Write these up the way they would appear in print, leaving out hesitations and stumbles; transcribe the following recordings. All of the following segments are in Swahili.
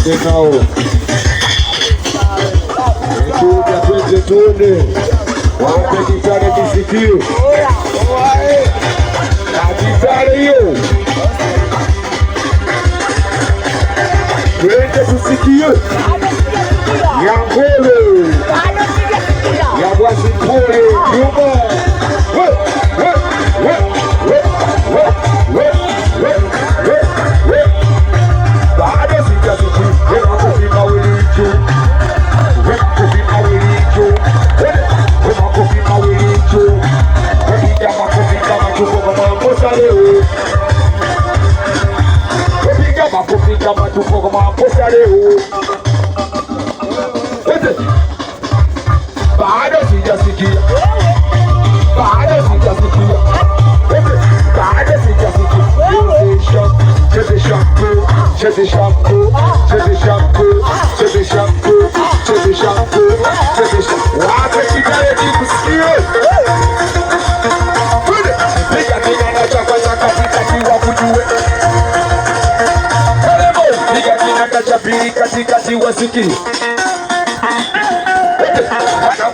nao tuja tuone wape gitare kisikie na gitare hiyo tuende tusikie ya ngole ya Bwazikole nyuma kama tuko kama posa leo bado sijasikia katikati wasiki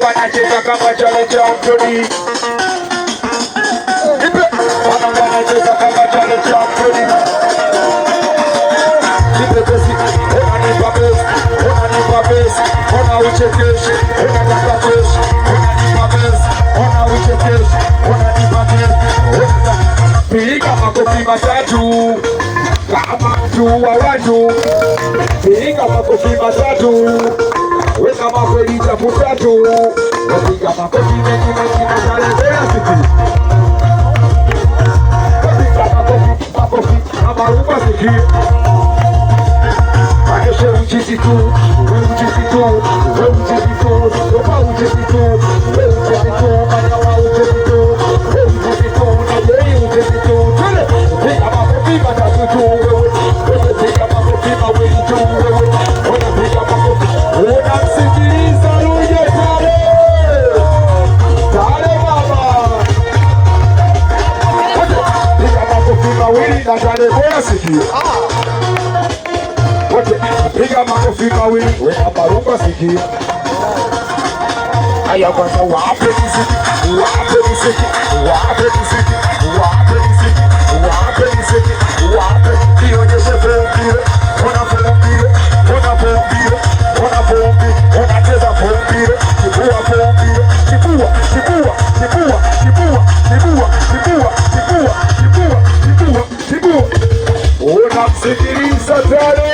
wanacheza kama chale cha Anthony, wanacheza kama chale cha Anthony. Unanipa besi, una uchekeshi, unanipa besi, una uchekeshi, unanipa besi. Piga makofi matatu kama mtu wa watu, piga makofi matatu, weka makweli chafu tatu, piga makofi mengi natalembea siki, piga makofi na marumba siki, maneshe uchizi tu, uchizi tu, uchizi tu, toka uchizi tu, uchizi tu, manyawa uchizi tu, uchizi tu, na yei uchizi tu, piga makofi matatu tu. Piga makofi mawili, weka marumba sikia. Aya kwanza wape muziki, wape muziki, wape muziki, wape muziki, wape muziki, wape ionyeshe vumbile, ona vumbile, ona vumbile, ona vumbile, unacheza vumbile, kibua vumbile, kibua, kibua, kibua, kibua, kibua, kibua, kibua, kibua, kibua, kibua. Unamsikiliza tare.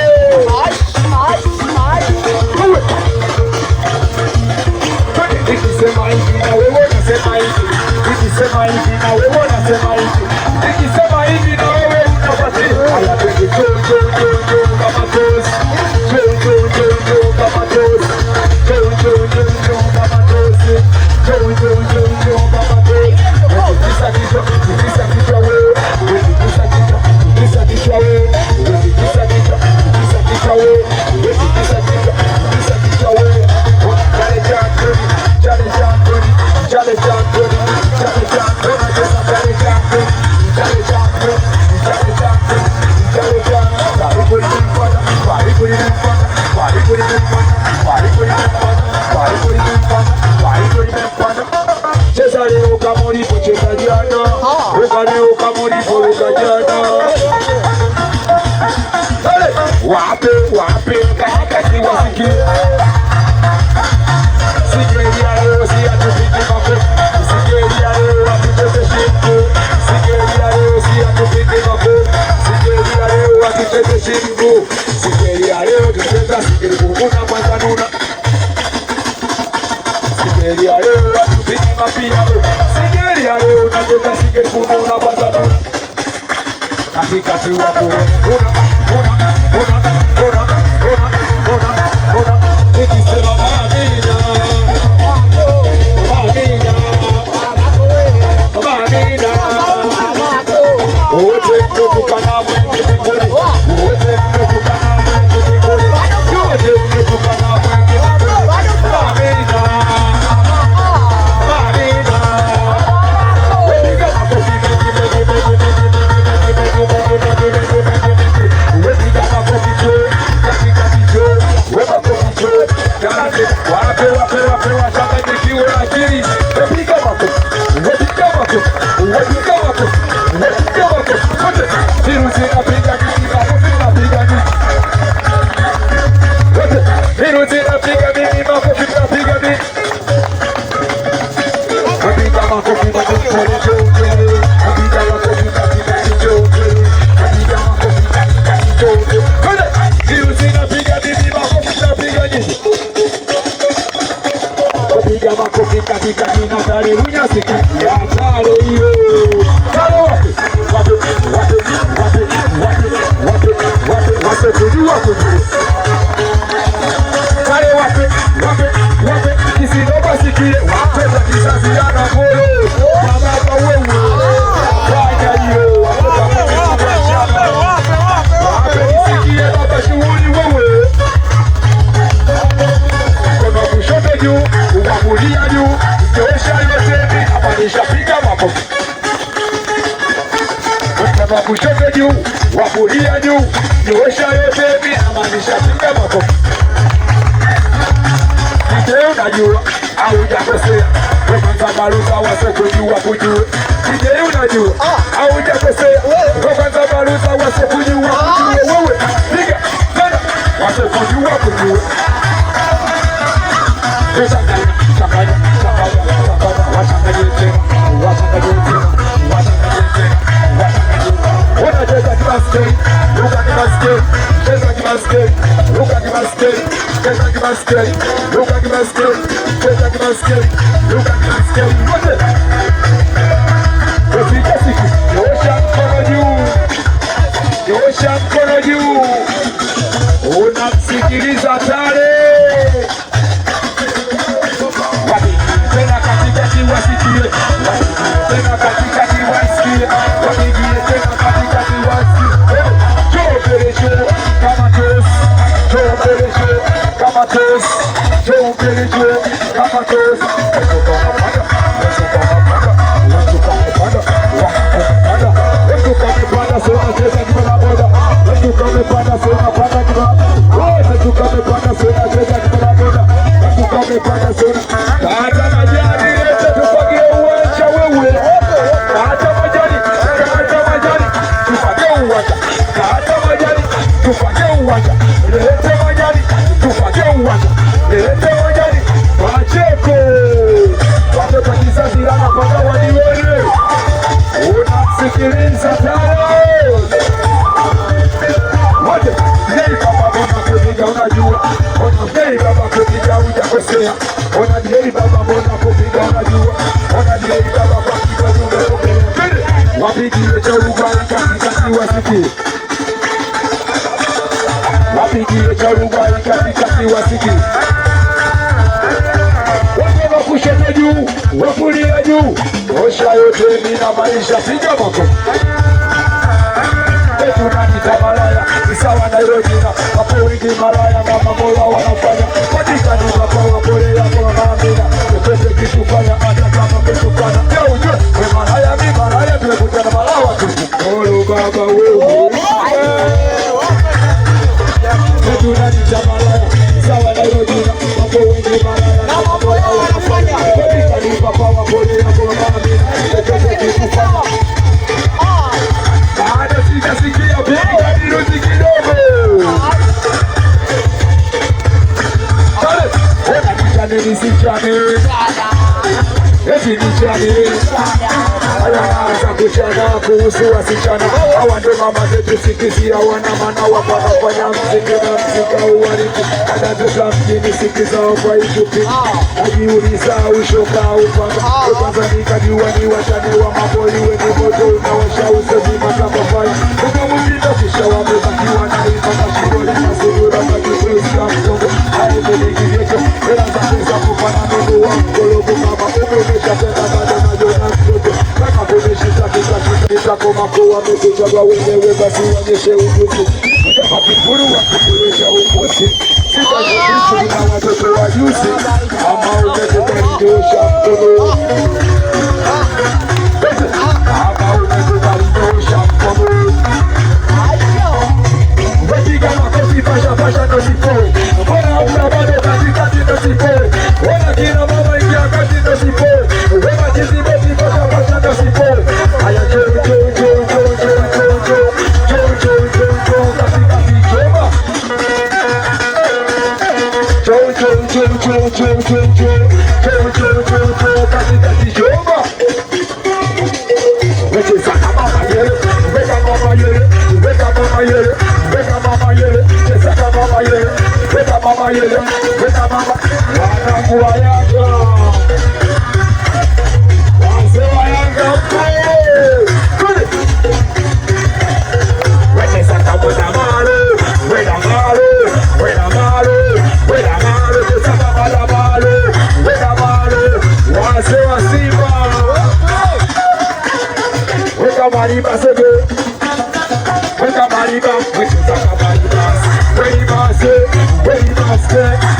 Nikisema hivi na wewe unasema hivi, nikisema hivi na wewe unasema hivi, nikisema hivi na wewe unafuatilia. Haya twende jo kama tosi, jo kama tosi, jo kama tosi, jo kama tosi. Kisa kichwa wewe, kisa kichwa wewe, kisa kichwa wewe, kisa kichwa wewe. Wape kakati wasiki sigeria leo si atupiki mafe, sigeria leo atupeke shimbu, sigeria leo si atupiki mafe, sigeria leo atupeke shimbu, sigeria leo tutenda sigeri kukuna kwanza nuna, sigeria leo atupiki mapia, sigeria leo natenda sigeri kukuna kwanza nuna, katikati wako una nikisema Amina, wote mtukana mwingi mbinguni, wote mtukana mwingi mbinguni, wote mtukana mwingi mbinguni. Amina, Amina. Piga makofi mengi mengi mengi mengi mengi mengi mengi mengi mengi. Tare unyasiki ya tare hiyo. Tare wape kujua kujua. Tare wape kisinoma sikie wape za kizazi ya na molo. Mama wewe fanya hiyo wape nisikie baba shughuli wewe. Mkono kushoto juu, ukakulia juu, nyoosha yote hapa nishapiga makofi. Mkono kushoto juu, wakulia juu, nyoosha yote hapa nishapiga makofi. Nije unajua au hujakosea, kwanza baruza wasikujua kujue. Nije unajua au hujakosea, kwanza baruza wasikujua kujue. Wewe piga tena wasikujua kujue. Nyosha mkono juu, unamsikiliza Tare. Tena katikati wasikie, tena katikati wasikie, wapigie tena katikati wasikie. Choperesho kama tos, choperesho kama tos, choperesho kama tos. Kata majani lete tupage uwanja wewe. Kata majani tupage uwanja. Kata majani tupage uwanja. Lete majani tupage uwanja. Lete majani Pacheco. Watoto kizazi lana paka waniwele. Unamsikiliza Tare. Wote yei baba mbona kupiga unajua. Yei baba kupiga hujakosea. Ona yei baba mbona kupiga unajua. Ona yei baba kwa kibazu umepokea. Wapigie cha Uruguay katikati wasikie. Wapigie cha Uruguay katikati wasikie. Wote wakushoto juu, wakulia juu. Osha yote nina maisha piga makofi. Tunanita malaya, isawa na Irojina. Wapo wingi malaya, mama mola wanafanya. Katika nyumba kwa wapole ya kwa mamina. Upete kitu fanya, hata kama kutukana. Ya ujue, we malaya mi malaya, tumekutana malawa tuku. Olo baba wewe. Tunanita malaya, isawa na Irojina. Wapo wingi malaya, mama mola wanafanya. Katika nyumba kwa wapole ya kwa mamina. Upete kitu fanya. Baada sijasikia piga virusi kidogo. Tare, ona nichane nisichane. Eti nichane. Ayaanza kuchana kuhusu wasichana. Hawa ndo mama zetu sikizia wana maana wanafanya mziki na mzika uwarifu. Anatoka mjini sikiza kwa ijupi. Najiuliza ushoka upanga. Kwanza nikajua ni wachane wa maboi wenye moto unawasha usazima kama fai. Kwa mwingine kisha wamebakiwa na hizo mashiroli masugura na kifusi ya mtongo. Haipeleki vyecho, hela za pesa kufana mungu wa mkologo kama umemesha tena bado na jona mtoto. Kama kumeshita kitako makuwa mekuchagwa wenyewe basi wanyeshe ujuzi. Wakipuru wakipurisha uposi. Sita kuhisu na watoto wa juzi. Ama umekubalidosha mkono. Ama umekubalidosha mkono. Wepiga makofi pasha pasha ndo sipo. Mbona una bado katikati ndo sipo. Wana kina mama ingia kati ndo sipo. Wema chizi beti pasha pasha ndo sipo. Haya jo katikati choma. Katikati choma. Wecheza kama mayele, weka mama yele, weka mama yele, weka mama yele, cheza kama mayele, weka mama yele, weka mama. Wanangu wa Yanga. wote